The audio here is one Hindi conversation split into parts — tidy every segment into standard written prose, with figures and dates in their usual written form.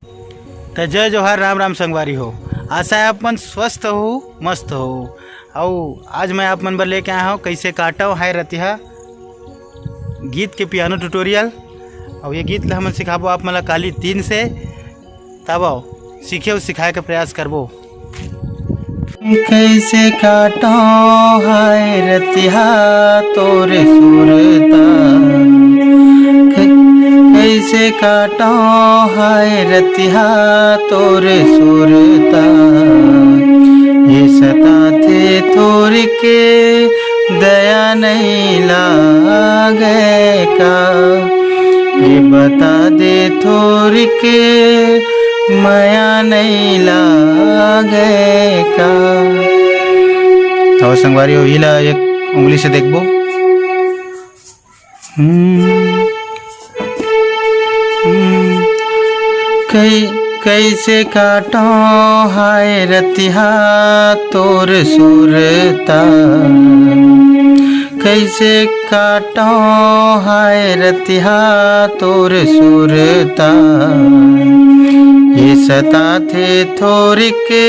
तो जय जोहार, राम राम संगवारी हो। आशा है अपन स्वस्थ हो, मस्त हो। और आज मैं आप मन बर लेके आया हूँ कैसे काटो है रतिहा गीत के पियानो ट्यूटोरियल। और ये गीत ला हमन सिखाबो आप मला काली 3 से, तब आओ सीखे और सिखाए का प्रयास करबो। कैसे काटो है रतिहा तोरे सुरता, कैसे काटो है रतिहा तोरे सुरता, ये सता थे थोर के दया नहीं लागे का, ये बता दे थोर के माया नहीं लागे का। और संगवारी हो हिला एक उंगली से देखबो। कैसे काटो हाय रतिहा तोर सुरता, कैसे काटो हाय रतिहा तोर सुरता, ये सता थे थोर के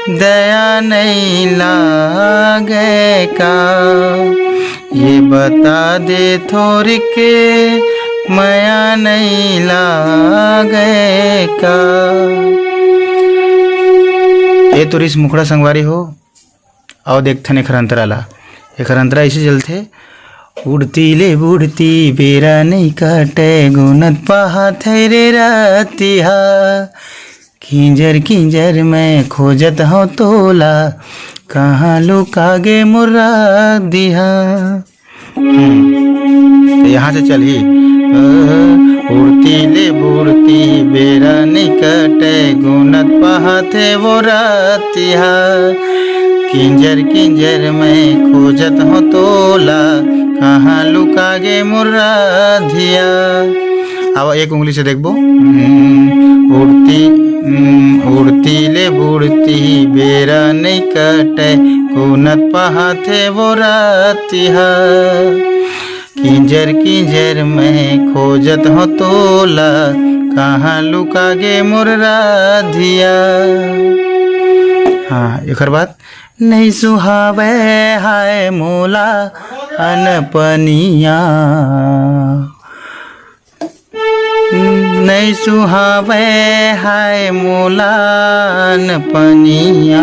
दया नहीं लागे का, ये बता दे थोर के माया नहीं लागे का। ये तो रिस मुखड़ा संगवारी हो। आओ देखते ने खरंतरा ला। ये खरंतरा इसे चलते उड़ती ले बुड़ती बेरा नहीं काटे गुनत पहा थे रे रतिहा, खिंजर खिंजर मैं खोजत हूँ तोला, कहाँ लुकागे मुर्रा दिहा। यहाँ से चल ही उड़ती ले बुड़ती बेरा नहीं कटे गुनत पहा थे वो रतिहा, किंजर किंजर मैं खोजत हूँ तोला, कहाँ लुकागे मुर्रा धिया। अब एक उंगली से देखबो। उड़ती ले बुड़ती बेरा नहीं कटे गुनत पहा थे वो रतिहा, किंजर किंजर मैं खोजत हूँ तोला, कहाँ लुकागे मुर्रा धिया। हाँ एक बात। नहीं सुहावे हाय मोला अनपनिया, नहीं सुहावे हाय मोला अनपनिया,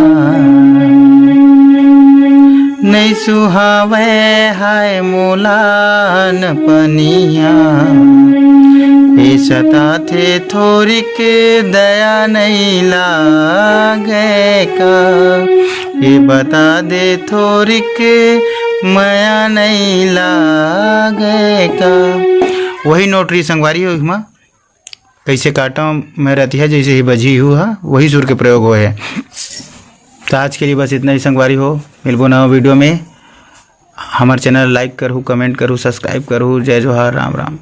नहीं सुहावे हाय मोला अनपनिया, ये सता थे थोर के दया नहीं लागे का, ये बता दे थोर के माया नहीं लागे का। वही नोटरी संगवारी हो हिमा कैसे काटा मैं रहती है जैसे ही बजी हुआ वही सुर के प्रयोग हुए है। तो आज के लिए बस इतना ही संगवारी हो। मिलबो नवा वीडियो में। हमारे चैनल लाइक करूँ, कमेंट करूँ, सब्सक्राइब करूँ। जय जोहार, राम राम।